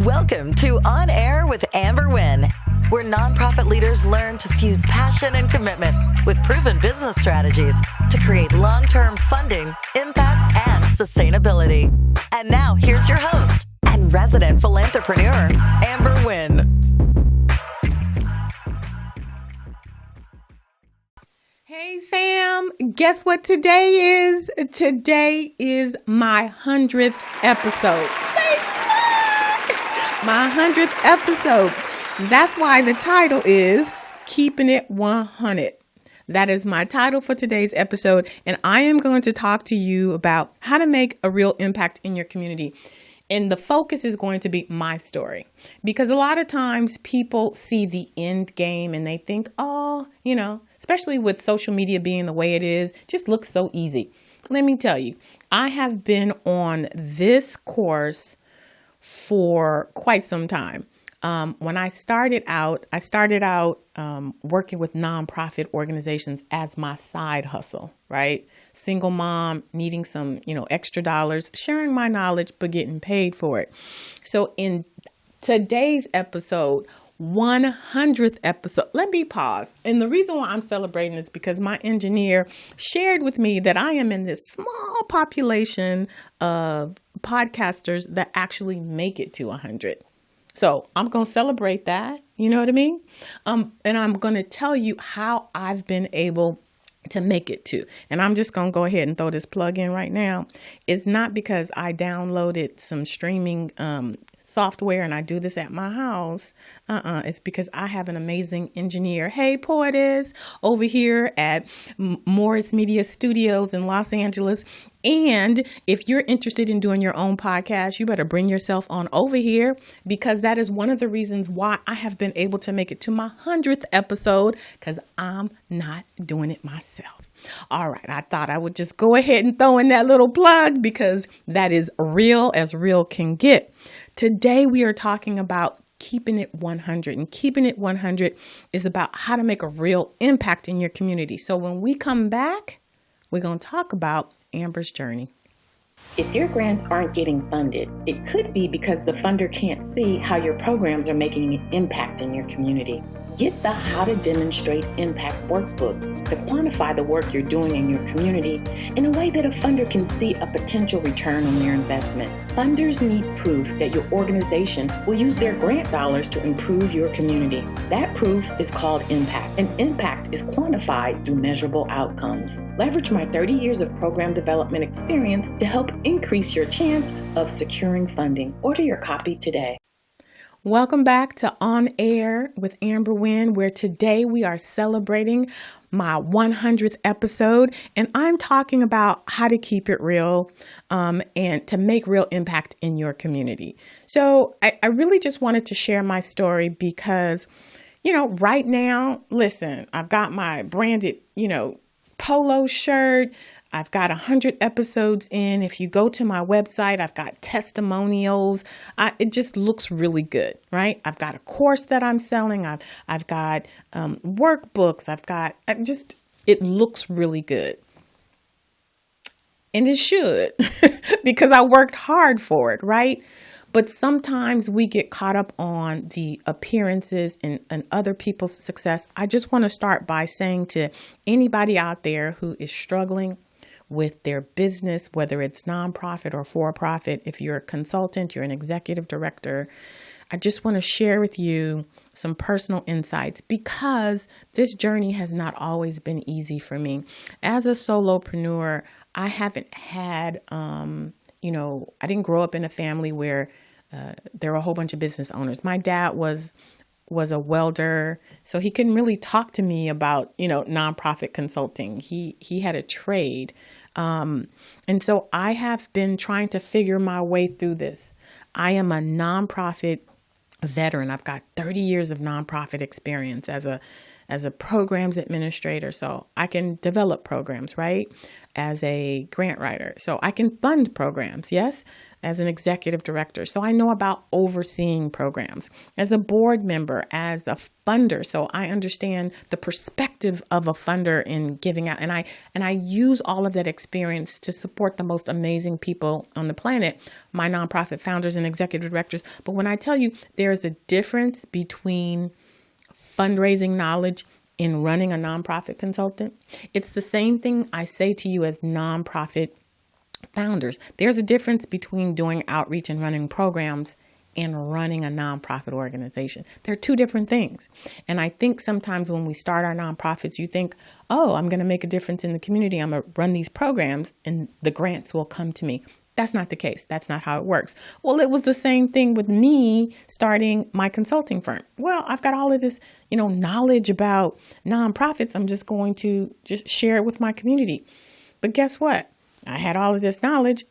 Welcome to On Air with Amber Wynn, where nonprofit leaders learn to fuse passion and commitment with proven business strategies to create long-term funding, impact, and sustainability. And now, here's your host and resident philanthrepreneur, Amber Wynn. Hey fam, guess what today is? Today is my 100th episode. Say what? My 100th episode. That's why the title is Keeping It 100. That is my title for today's episode, and I am going to talk to you about how to make a real impact in your community. And the focus is going to be my story, because a lot of times people see the end game and they think, especially with social media being the way it is, just looks so easy. Let me tell you, I have been on this course for quite some time. When I started out working with nonprofit organizations as my side hustle, right? Single mom, needing some, extra dollars, sharing my knowledge, but getting paid for it. So in today's episode, 100th episode, let me pause. And the reason why I'm celebrating is because my engineer shared with me that I am in this small population of podcasters that actually make it to 100. So I'm going to celebrate that. You know what I mean? And I'm going to tell you how I've been able to make it to. And I'm just going to go ahead and throw this plug in right now. It's not because I downloaded some streaming software and I do this at my house. It's because I have an amazing engineer. Hey, Poetess, over here at Morris Media Studios in Los Angeles. And if you're interested in doing your own podcast, you better bring yourself on over here, because that is one of the reasons why I have been able to make it to my 100th episode, because I'm not doing it myself. All right. I thought I would just go ahead and throw in that little plug, because that is real as real can get. Today, we are talking about keeping it 100, and keeping it 100 is about how to make a real impact in your community. So when we come back, we're going to talk about Amber's journey. If your grants aren't getting funded, it could be because the funder can't see how your programs are making an impact in your community. Get the How to Demonstrate Impact workbook to quantify the work you're doing in your community in a way that a funder can see a potential return on their investment. Funders need proof that your organization will use their grant dollars to improve your community. That proof is called impact, and impact is quantified through measurable outcomes. Leverage my 30 years of program development experience to help increase your chance of securing funding. Order your copy today. Welcome back to On Air with Amber Wynn, where today we are celebrating my 100th episode, and I'm talking about how to keep it real and to make real impact in your community. So I really just wanted to share my story because, right now, listen, I've got my branded, polo shirt. I've got 100 episodes in. If you go to my website, I've got testimonials. It just looks really good, right? I've got a course that I'm selling. I've got workbooks. It looks really good. And it should, because I worked hard for it, right? But sometimes we get caught up on the appearances and other people's success. I just want to start by saying to anybody out there who is struggling with their business, whether it's nonprofit or for-profit, if you're a consultant, you're an executive director, I just want to share with you some personal insights, because this journey has not always been easy for me. As a solopreneur, I haven't had, I didn't grow up in a family where there were a whole bunch of business owners. My dad was a welder, so he couldn't really talk to me about, nonprofit consulting. He had a trade. And so I have been trying to figure my way through this. I am a nonprofit veteran. I've got 30 years of nonprofit experience as as a programs administrator, so I can develop programs, right? As a grant writer, so I can fund programs, yes? As an executive director, so I know about overseeing programs. As a board member, as a funder, so I understand the perspective of a funder in giving out, and I use all of that experience to support the most amazing people on the planet, my nonprofit founders and executive directors. But when I tell you there's a difference between fundraising knowledge in running a nonprofit consultant, it's the same thing I say to you as nonprofit founders. There's a difference between doing outreach and running programs and running a nonprofit organization. They're two different things. And I think sometimes when we start our nonprofits, you think, oh, I'm going to make a difference in the community. I'm going to run these programs and the grants will come to me. That's not the case. That's not how it works. Well, it was the same thing with me starting my consulting firm. Well, I've got all of this, knowledge about nonprofits. I'm just going to just share it with my community. But guess what? I had all of this knowledge,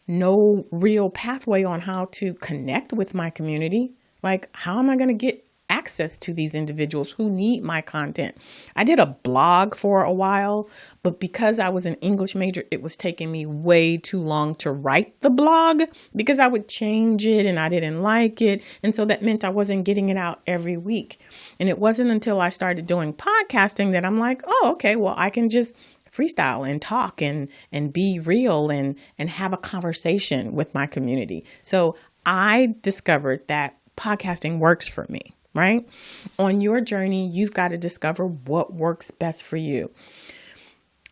no real pathway on how to connect with my community. Like, how am I going to get access to these individuals who need my content? I did a blog for a while, but because I was an English major, it was taking me way too long to write the blog because I would change it and I didn't like it. And so that meant I wasn't getting it out every week. And it wasn't until I started doing podcasting that I'm like, oh, okay, well, I can just freestyle and talk and be real and have a conversation with my community. So I discovered that podcasting works for me. Right? On your journey, you've got to discover what works best for you.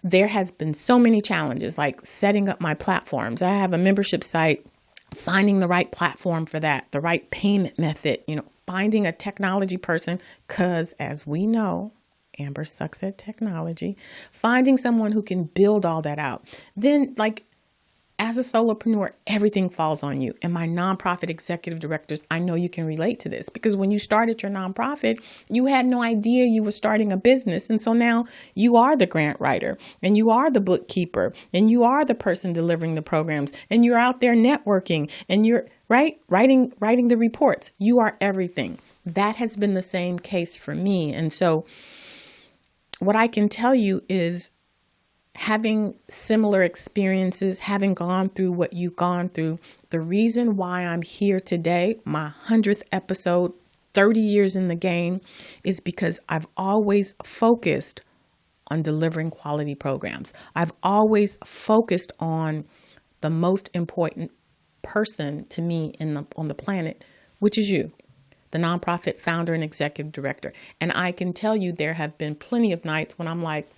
There has been so many challenges, like setting up my platforms. I have a membership site, finding the right platform for that, the right payment method, finding a technology person, because as we know, Amber sucks at technology, finding someone who can build all that out. Then, as a solopreneur, everything falls on you. And my nonprofit executive directors, I know you can relate to this because when you started your nonprofit, you had no idea you were starting a business. And so now you are the grant writer and you are the bookkeeper and you are the person delivering the programs and you're out there networking and you're writing the reports. You are everything. That has been the same case for me. And so what I can tell you is, having similar experiences, having gone through what you've gone through, the reason why I'm here today, my 100th episode, 30 years in the game, is because I've always focused on delivering quality programs. I've always focused on the most important person to me on the planet, which is you, the nonprofit founder and executive director. And I can tell you there have been plenty of nights when I'm like,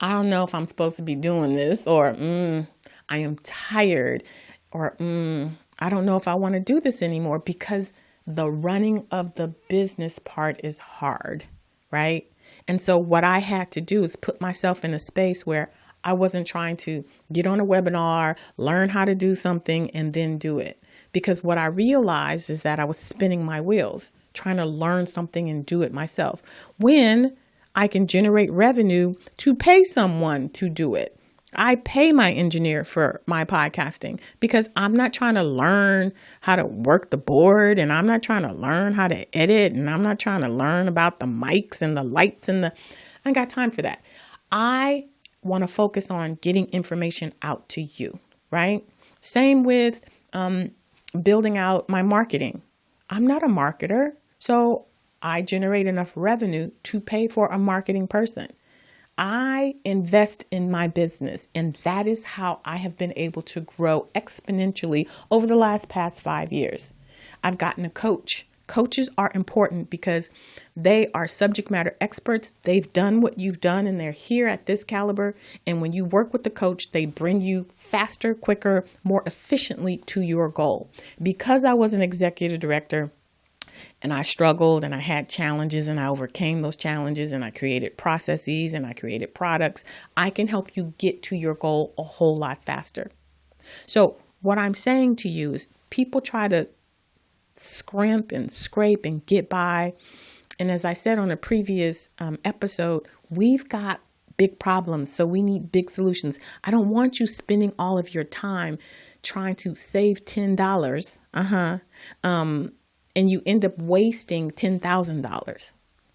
I don't know if I'm supposed to be doing this, or I am tired, or I don't know if I want to do this anymore, because the running of the business part is hard, right? And so what I had to do is put myself in a space where I wasn't trying to get on a webinar, learn how to do something, and then do it. Because what I realized is that I was spinning my wheels, trying to learn something and do it myself, when I can generate revenue to pay someone to do it. I pay my engineer for my podcasting because I'm not trying to learn how to work the board, and I'm not trying to learn how to edit, and I'm not trying to learn about the mics and the lights I ain't got time for that. I want to focus on getting information out to you, right? Same with building out my marketing. I'm not a marketer, so I generate enough revenue to pay for a marketing person. I invest in my business, and that is how I have been able to grow exponentially over the past 5 years. I've gotten a coach. Coaches are important because they are subject matter experts. They've done what you've done, and they're here at this caliber. And when you work with the coach, they bring you faster, quicker, more efficiently to your goal. Because I was an executive director, and I struggled and I had challenges and I overcame those challenges and I created processes and I created products, I can help you get to your goal a whole lot faster. So what I'm saying to you is, people try to scrimp and scrape and get by. And as I said on a previous episode, we've got big problems, so we need big solutions. I don't want you spending all of your time trying to save $10. And you end up wasting $10,000.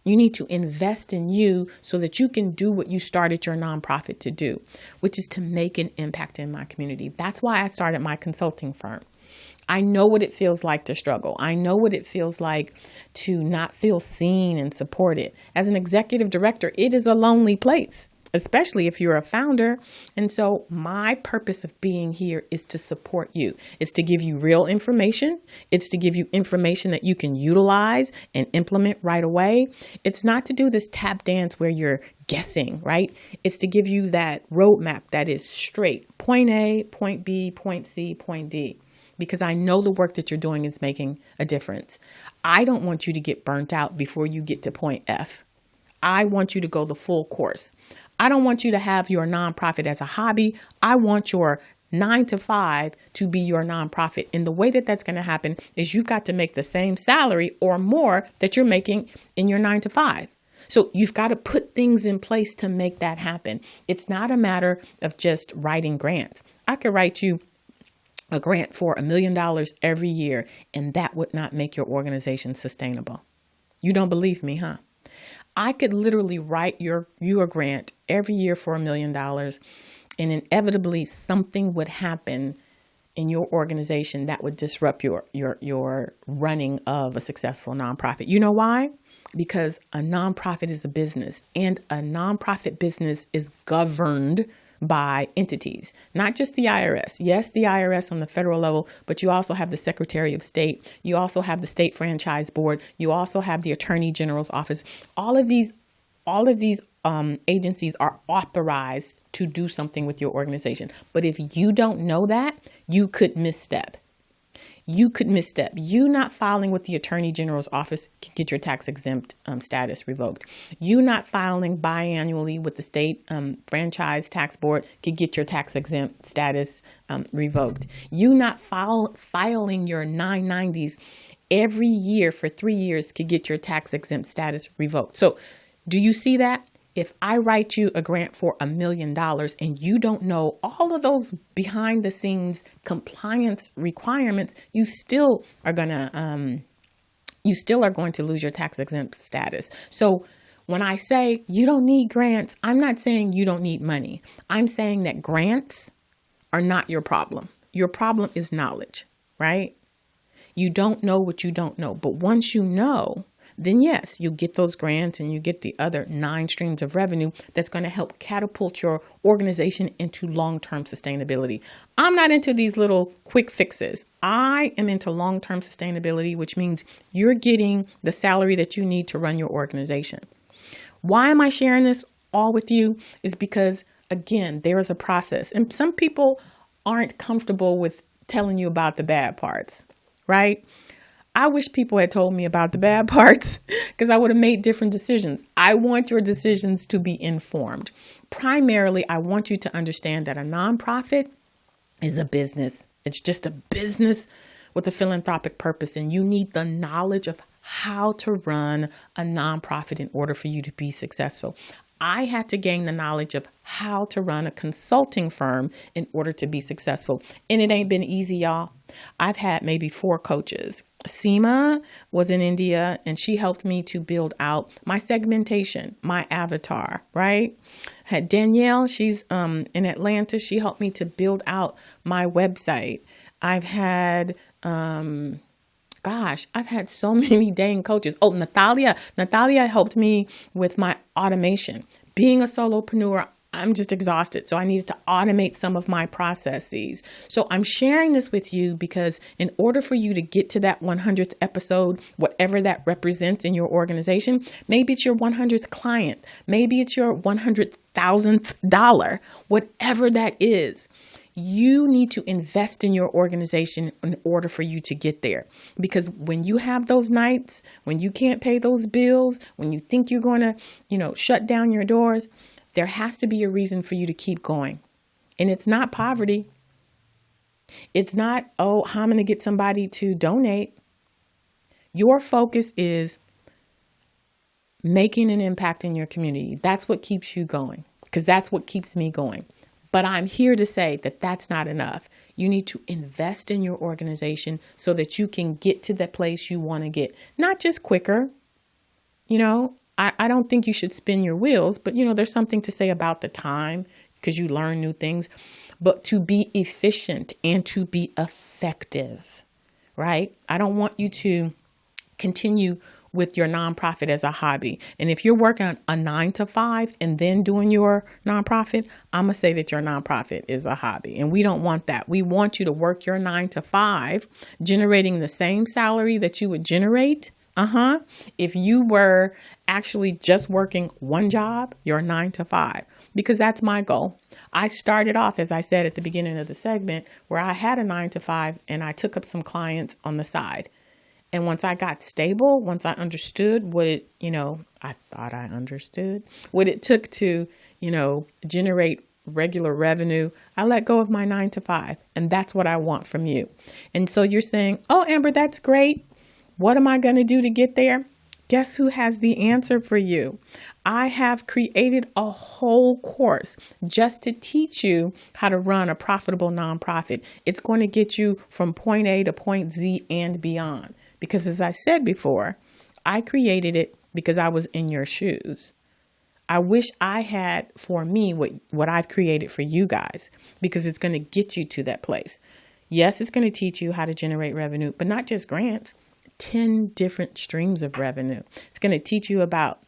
You need to invest in you so that you can do what you started your nonprofit to do, which is to make an impact in my community. That's why I started my consulting firm. I know what it feels like to struggle. I know what it feels like to not feel seen and supported. As an executive director, it is a lonely place, especially if you're a founder. And so my purpose of being here is to support you. It's to give you real information. It's to give you information that you can utilize and implement right away. It's not to do this tap dance where you're guessing, right? It's to give you that roadmap that is straight. Point A, point B, point C, point D. Because I know the work that you're doing is making a difference. I don't want you to get burnt out before you get to point F. I want you to go the full course. I don't want you to have your nonprofit as a hobby. I want your 9 to 5 to be your nonprofit. And the way that that's going to happen is you've got to make the same salary or more that you're making in your 9 to 5. So you've got to put things in place to make that happen. It's not a matter of just writing grants. I could write you a grant for $1 million every year, and that would not make your organization sustainable. You don't believe me, huh? I could literally write you a grant every year for $1 million, and inevitably something would happen in your organization that would disrupt your running of a successful nonprofit. You know why? Because a nonprofit is a business, and a nonprofit business is governed by entities, not just the IRS. Yes, the IRS on the federal level, but you also have the Secretary of State. You also have the State Franchise Board. You also have the Attorney General's office. All of these agencies are authorized to do something with your organization. But if you don't know that, you could misstep. You not filing with the Attorney General's office can get your tax exempt status revoked. You not filing biannually with the State Franchise Tax Board could get your tax exempt status revoked. You not filing your 990s every year for 3 years could get your tax exempt status revoked. So do you see that? If I write you a grant for $1 million and you don't know all of those behind the scenes compliance requirements, you still are going to lose your tax exempt status. So when I say you don't need grants, I'm not saying you don't need money. I'm saying that grants are not your problem. Your problem is knowledge, right? You don't know what you don't know. But once you know, then yes, you get those grants and you get the other 9 streams of revenue that's going to help catapult your organization into long-term sustainability. I'm not into these little quick fixes. I am into long-term sustainability, which means you're getting the salary that you need to run your organization. Why am I sharing this all with you? Is because, again, there is a process. And some people aren't comfortable with telling you about the bad parts, right? I wish people had told me about the bad parts because I would have made different decisions. I want your decisions to be informed. Primarily, I want you to understand that a nonprofit is a business. It's just a business with a philanthropic purpose, and you need the knowledge of how to run a nonprofit in order for you to be successful. I had to gain the knowledge of how to run a consulting firm in order to be successful. And it ain't been easy, y'all. I've had maybe 4 coaches. Seema was in India and she helped me to build out my segmentation, my avatar, right? Had Danielle, she's in Atlanta. She helped me to build out my website. I've had I've had so many dang coaches. Oh, Natalia helped me with my automation. Being a solopreneur, I'm just exhausted. So I needed to automate some of my processes. So I'm sharing this with you because in order for you to get to that 100th episode, whatever that represents in your organization, maybe it's your 100th client, maybe it's your 100,000th dollar, whatever that is. You need to invest in your organization in order for you to get there. Because when you have those nights, when you can't pay those bills, when you think you're going to, shut down your doors, there has to be a reason for you to keep going. And it's not poverty. It's not, how I'm going to get somebody to donate. Your focus is making an impact in your community. That's what keeps you going, because that's what keeps me going. But I'm here to say that that's not enough. You need to invest in your organization so that you can get to the place you want to get. Not just quicker. I don't think you should spin your wheels, but there's something to say about the time because you learn new things, but to be efficient and to be effective, right? I don't want you to continue with your nonprofit as a hobby. And if you're working a 9 to 5 and then doing your nonprofit, I'm going to say that your nonprofit is a hobby. And we don't want that. We want you to work your 9 to 5, generating the same salary that you would generate. If you were actually just working one job, your 9 to 5, because that's my goal. I started off, as I said at the beginning of the segment, where I had a 9 to 5 and I took up some clients on the side. And once I got stable, once I understood what it, I thought I understood what it took to, generate regular revenue, I let go of my 9 to 5. And that's what I want from you. And so you're saying, oh, Amber, that's great. What am I going to do to get there? Guess who has the answer for you? I have created a whole course just to teach you how to run a profitable nonprofit. It's going to get you from point A to point Z and beyond. Because as I said before, I created it because I was in your shoes. I wish I had for me what I've created for you guys, because it's going to get you to that place. Yes, it's going to teach you how to generate revenue, but not just grants, 10 different streams of revenue. It's going to teach you about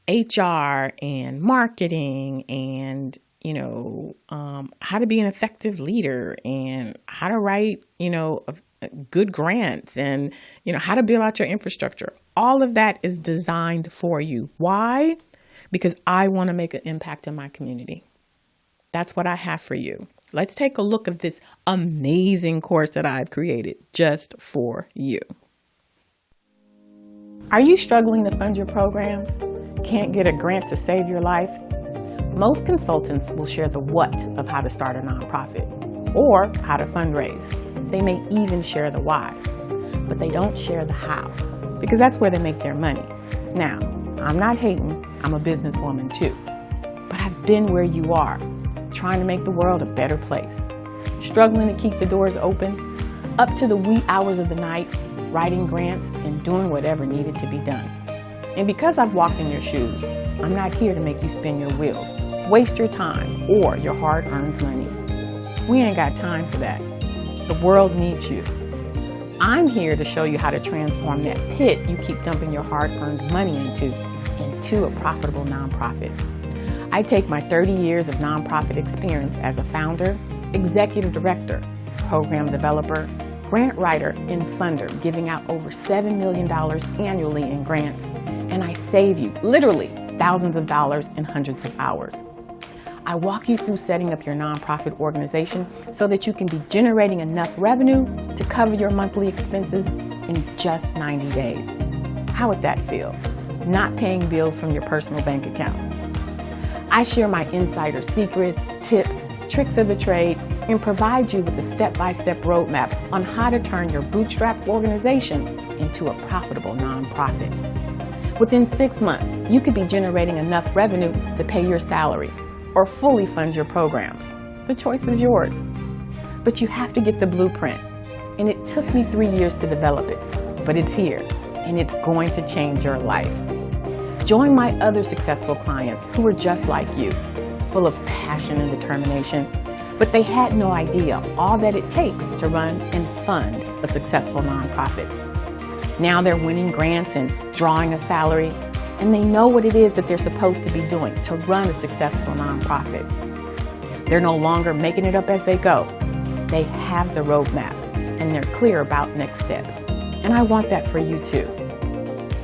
HR and marketing and how to be an effective leader and how to write, good grants and, how to build out your infrastructure. All of that is designed for you. Why? Because I want to make an impact in my community. That's what I have for you. Let's take a look at this amazing course that I've created just for you. Are you struggling to fund your programs? Can't get a grant to save your life? Most consultants will share the what of how to start a nonprofit or how to fundraise. They may even share the why, but they don't share the how, because that's where they make their money. Now, I'm not hating, I'm a businesswoman too, but I've been where you are, trying to make the world a better place, struggling to keep the doors open, up to the wee hours of the night, writing grants and doing whatever needed to be done. And because I've walked in your shoes, I'm not here to make you spin your wheels, waste your time or your hard-earned money. We ain't got time for that. The world needs you. I'm here to show you how to transform that pit you keep dumping your hard-earned money into a profitable nonprofit. I take my 30 years of nonprofit experience as a founder, executive director, program developer, grant writer, and funder, giving out over $7 million annually in grants, and I save you literally thousands of dollars and hundreds of hours. I walk you through setting up your nonprofit organization so that you can be generating enough revenue to cover your monthly expenses in just 90 days. How would that feel? Not paying bills from your personal bank account. I share my insider secrets, tips, tricks of the trade, and provide you with a step-by-step roadmap on how to turn your bootstrap organization into a profitable nonprofit. Within 6 months, you could be generating enough revenue to pay your salary or fully fund your programs. The choice is yours. But you have to get the blueprint. And it took me 3 years to develop it, but it's here and it's going to change your life. Join my other successful clients who are just like you, full of passion and determination, but they had no idea all that it takes to run and fund a successful nonprofit. Now they're winning grants and drawing a salary, and they know what it is that they're supposed to be doing to run a successful nonprofit. They're no longer making it up as they go. They have the roadmap, and they're clear about next steps. And I want that for you too.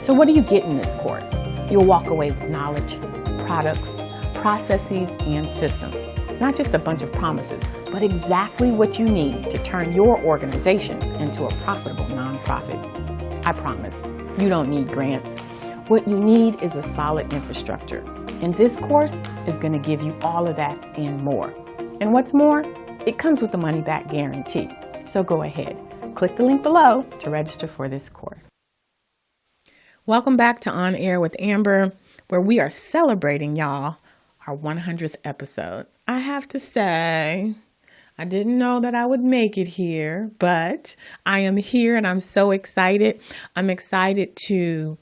So what do you get in this course? You'll walk away with knowledge, products, processes, and systems. Not just a bunch of promises, but exactly what you need to turn your organization into a profitable nonprofit. I promise, you don't need grants. What you need is a solid infrastructure. And this course is going to give you all of that and more. And what's more, it comes with a money-back guarantee. So go ahead, click the link below to register for this course. Welcome back to On Air with Amber, where we are celebrating, y'all, our 100th episode. I have to say, I didn't know that I would make it here, but I am here and I'm so excited. I'm excited to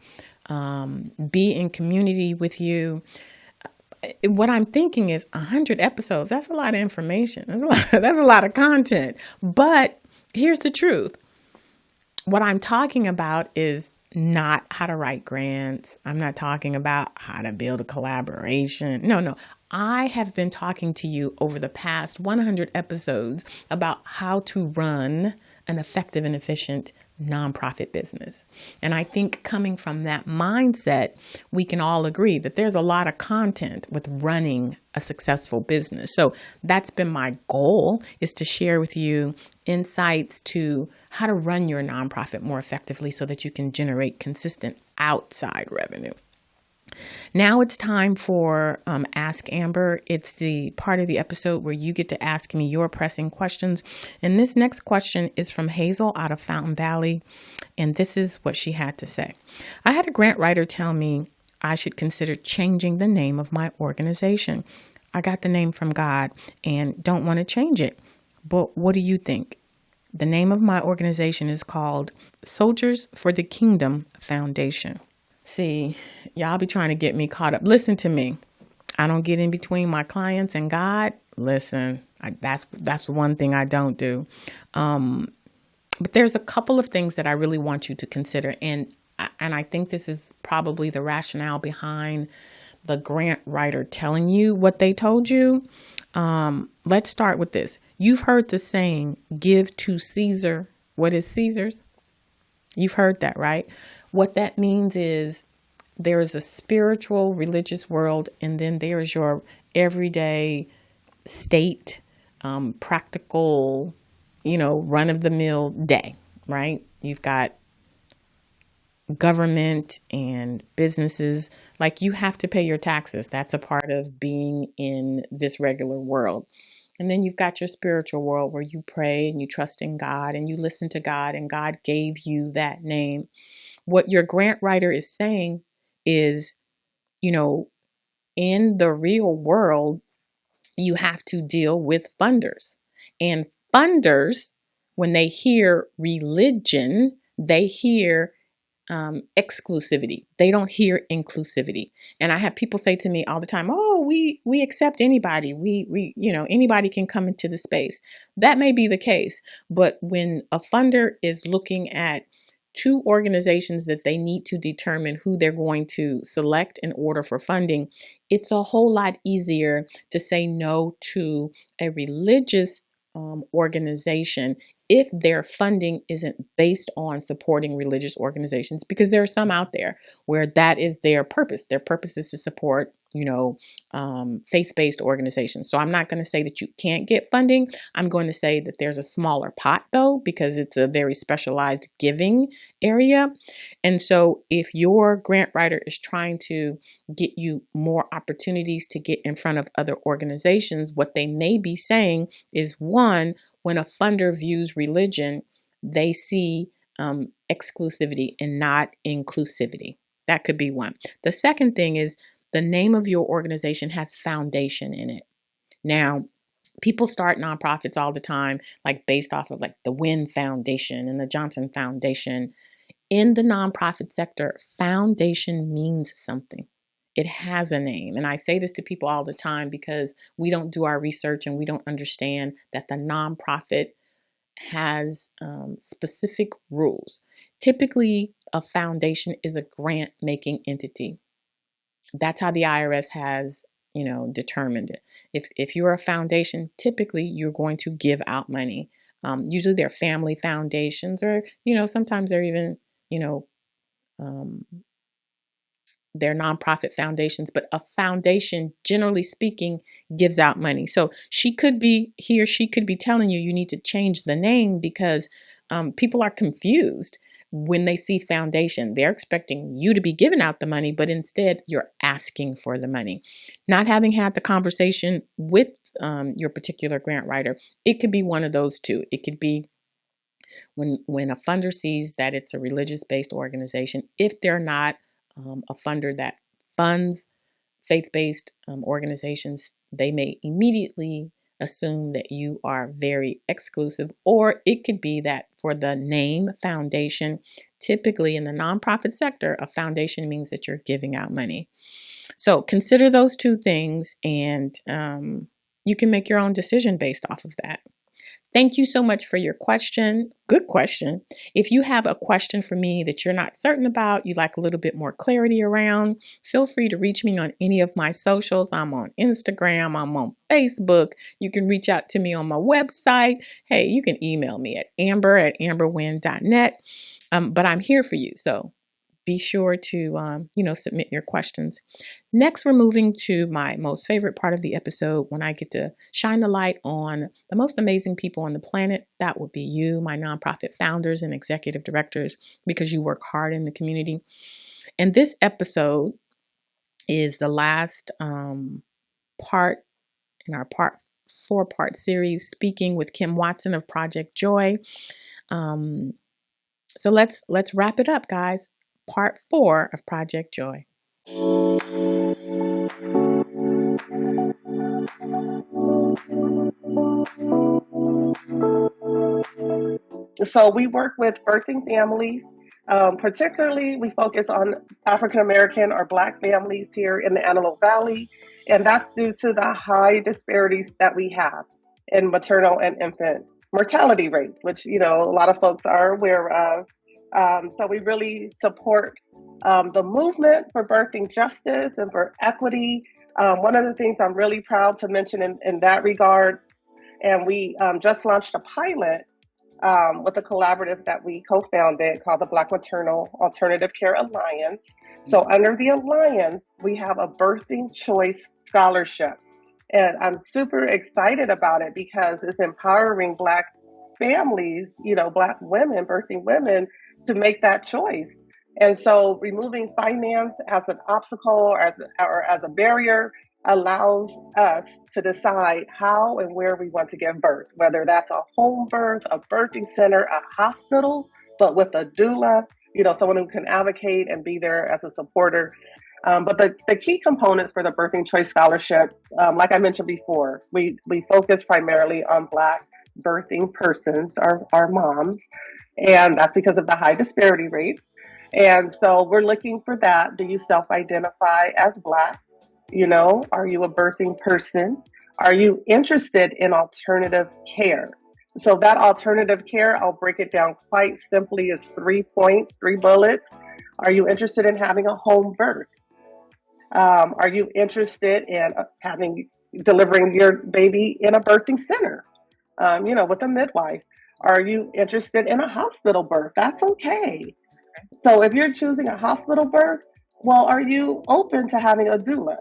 be in community with you. What I'm thinking is 100 episodes. That's a lot of information. That's a lot of content. But here's the truth. What I'm talking about is not how to write grants. I'm not talking about how to build a collaboration. No. I have been talking to you over the past 100 episodes about how to run an effective and efficient nonprofit business. And I think coming from that mindset, we can all agree that there's a lot of content with running a successful business. So that's been my goal, is to share with you insights to how to run your nonprofit more effectively so that you can generate consistent outside revenue. Now it's time for Ask Amber. It's the part of the episode where you get to ask me your pressing questions. And this next question is from Hazel out of Fountain Valley. And this is what she had to say. I had a grant writer tell me I should consider changing the name of my organization. I got the name from God and don't want to change it. But what do you think? The name of my organization is called Soldiers for the Kingdom Foundation. See, y'all be trying to get me caught up. Listen to me. I don't get in between my clients and God. Listen, that's one thing I don't do. But there's a couple of things that I really want you to consider. And I think this is probably the rationale behind the grant writer telling you what they told you. Let's start with this. You've heard the saying, give to Caesar what is Caesar's. You've heard that, right? What that means is there is a spiritual, religious world, and then there is your everyday state, practical, run-of-the-mill day, right? You've got government and businesses, like you have to pay your taxes. That's a part of being in this regular world. And then you've got your spiritual world where you pray and you trust in God and you listen to God and God gave you that name. What your grant writer is saying is, in the real world, you have to deal with funders. And funders, when they hear religion, they hear exclusivity. They don't hear inclusivity. And I have people say to me all the time, "Oh, we accept anybody. We anybody can come into the space." That may be the case, but when a funder is looking at two organizations that they need to determine who they're going to select in order for funding, it's a whole lot easier to say no to a religious organization if their funding isn't based on supporting religious organizations, because there are some out there where that is their purpose. Their purpose is to support, faith-based organizations. So I'm not going to say that you can't get funding. I'm going to say that there's a smaller pot, though, because it's a very specialized giving area. And so if your grant writer is trying to get you more opportunities to get in front of other organizations, what they may be saying is, one, when a funder views religion, they see exclusivity and not inclusivity. That could be one. The second thing is the name of your organization has foundation in it. Now, people start nonprofits all the time, like based off of like the Wynn Foundation and the Johnson Foundation. In the nonprofit sector, foundation means something. It has a name. And I say this to people all the time because we don't do our research and we don't understand that the nonprofit has specific rules. Typically, a foundation is a grant-making entity. That's how the IRS has, determined it. If you're a foundation, typically you're going to give out money. Usually they're family foundations, or sometimes they're even they're nonprofit foundations, but a foundation, generally speaking, gives out money. So she could be telling you need to change the name because people are confused when they see foundation. They're expecting you to be giving out the money, but instead you're asking for the money. Not having had the conversation with your particular grant writer, it could be one of those two. It could be when a funder sees that it's a religious-based organization, if they're not a funder that funds faith-based organizations, they may immediately assume that you are very exclusive. Or it could be that for the name foundation, Typically in the nonprofit sector, a foundation means that you're giving out money. So consider those two things, and you can make your own decision based off of that. Thank you so much for your question. Good question. If you have a question for me that you're not certain about, you'd like a little bit more clarity around, feel free to reach me on any of my socials. I'm on Instagram. I'm on Facebook. You can reach out to me on my website. Hey, you can email me at amber@amberwynn.net. But I'm here for you. So be sure to, submit your questions. Next, we're moving to my most favorite part of the episode, when I get to shine the light on the most amazing people on the planet. That would be you, my nonprofit founders and executive directors, because you work hard in the community. And this episode is the last part in our four-part series, speaking with Kim Watson of Project Joy. So let's wrap it up, guys. Part 4 of Project Joy. So we work with birthing families. Particularly, we focus on African American or Black families here in the Antelope Valley, and that's due to the high disparities that we have in maternal and infant mortality rates, which a lot of folks are aware of. So we really support the movement for birthing justice and for equity. One of the things I'm really proud to mention in that regard, and we just launched a pilot with a collaborative that we co-founded called the Black Maternal Alternative Care Alliance. So under the Alliance, we have a birthing choice scholarship. And I'm super excited about it because it's empowering Black families, Black women, birthing women, to make that choice. And so removing finance as an obstacle or as a barrier allows us to decide how and where we want to give birth, whether that's a home birth, a birthing center, a hospital, but with a doula, someone who can advocate and be there as a supporter. But the key components for the Birthing Choice Scholarship, like I mentioned before, we focus primarily on Black birthing persons, our moms, and that's because of the high disparity rates. And so we're looking for that. Do you self-identify as Black? Are you a birthing person? Are you interested in alternative care? So that alternative care, I'll break it down quite simply as 3 points, 3 bullets. Are you interested in having a home birth? Are you interested in delivering your baby in a birthing center, with a midwife? Are you interested in a hospital birth? That's okay. So if you're choosing a hospital birth, well, are you open to having a doula?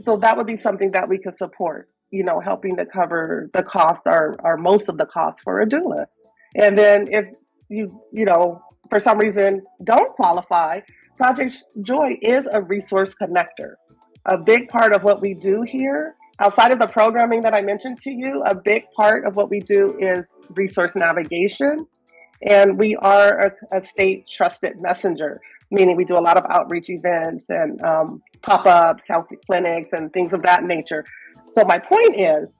So that would be something that we could support, helping to cover the cost or most of the cost for a doula. And then if you for some reason don't qualify, Project Joy is a resource connector. A big part of what we do here, outside of the programming that I mentioned to you, a big part of what we do is resource navigation. And we are a state trusted messenger, meaning we do a lot of outreach events and pop-ups, health clinics, and things of that nature. So my point is,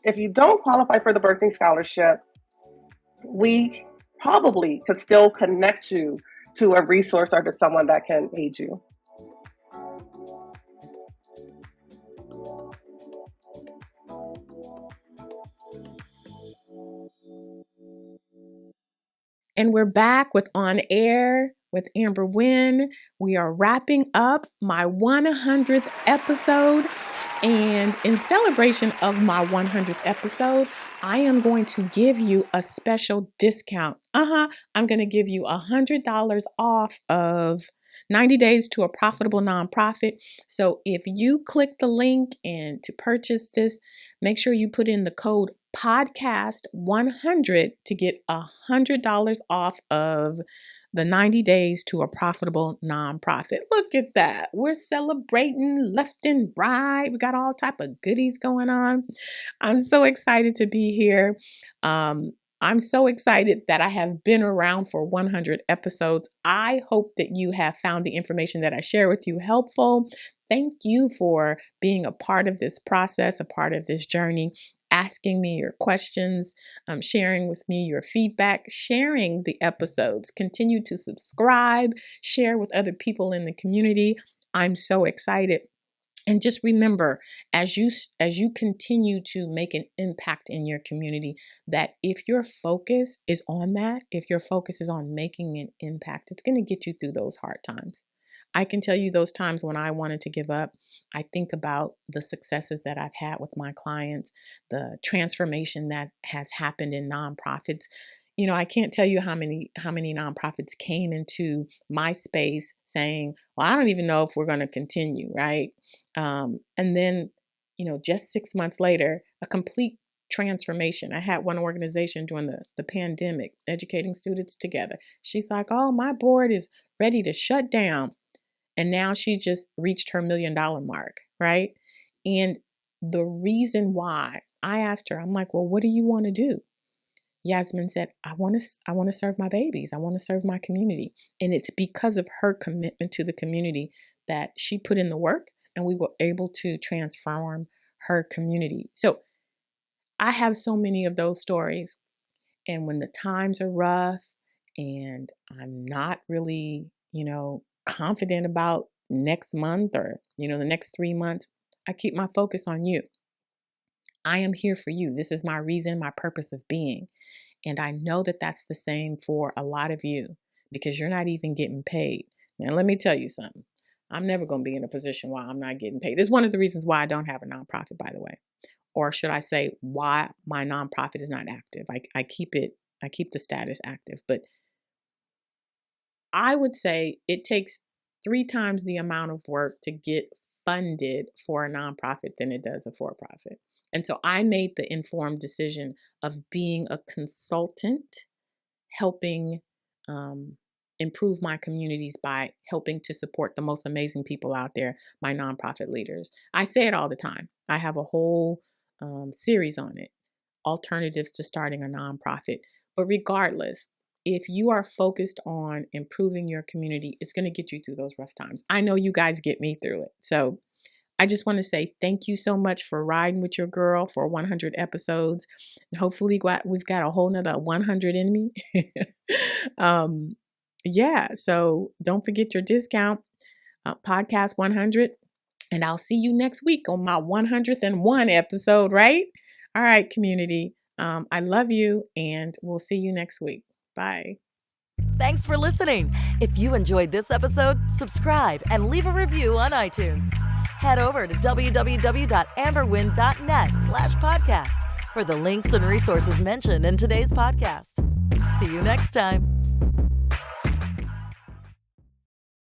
if you don't qualify for the birthing scholarship, we probably could still connect you to a resource or to someone that can aid you. And we're back with On Air with Amber Wynn. We are wrapping up my 100th episode. And in celebration of my 100th episode, I am going to give you a special discount. I'm going to give you $100 off of 90 Days to a Profitable Nonprofit. So if you click the link and to purchase this, make sure you put in the code podcast100 to get $100 off of the 90 Days to a Profitable Nonprofit. Look at that. We're celebrating left and right. We got all type of goodies going on. I'm so excited to be here. I'm so excited that I have been around for 100 episodes. I hope that you have found the information that I share with you helpful. Thank you for being a part of this process, a part of this journey. asking me your questions, sharing with me your feedback, sharing the episodes. Continue to subscribe, share with other people in the community. I'm so excited. And just remember, as you continue to make an impact in your community, that if your focus is on that, if your focus is on making an impact, it's going to get you through those hard times. I can tell you those times when I wanted to give up, I think about the successes that I've had with my clients, the transformation that has happened in nonprofits. You know, I can't tell you how many nonprofits came into my space saying, well, I don't even know if we're going to continue, right? And then, just 6 months later, a complete transformation. I had one organization during the pandemic, educating students together. She's like, oh, my board is ready to shut down. And now she just reached her $1 million mark, right? And the reason why, I asked her, I'm like, well, what do you want to do? Yasmin said, I want to serve my babies. I want to serve my community. And it's because of her commitment to the community that she put in the work and we were able to transform her community. So I have so many of those stories. And when the times are rough and I'm not really, confident about next month or, the next 3 months, I keep my focus on you. I am here for you. This is my reason, my purpose of being. And I know that that's the same for a lot of you because you're not even getting paid. Now, let me tell you something. I'm never going to be in a position where I'm not getting paid. It's one of the reasons why I don't have a nonprofit, by the way. Or should I say why my nonprofit is not active. I keep the status active. But I would say it takes 3 times the amount of work to get funded for a nonprofit than it does a for-profit. And so I made the informed decision of being a consultant, helping improve my communities by helping to support the most amazing people out there, my nonprofit leaders. I say it all the time. I have a whole series on it, alternatives to starting a nonprofit. But regardless, if you are focused on improving your community, it's going to get you through those rough times. I know you guys get me through it. So I just want to say thank you so much for riding with your girl for 100 episodes. And hopefully we've got a whole nother 100 in me. So don't forget your discount, podcast 100. And I'll see you next week on my 101 episode, right? All right, community. I love you and we'll see you next week. Bye. Thanks for listening. If you enjoyed this episode, subscribe and leave a review on iTunes. Head over to www.amberwynn.net/podcast for the links and resources mentioned in today's podcast. See you next time.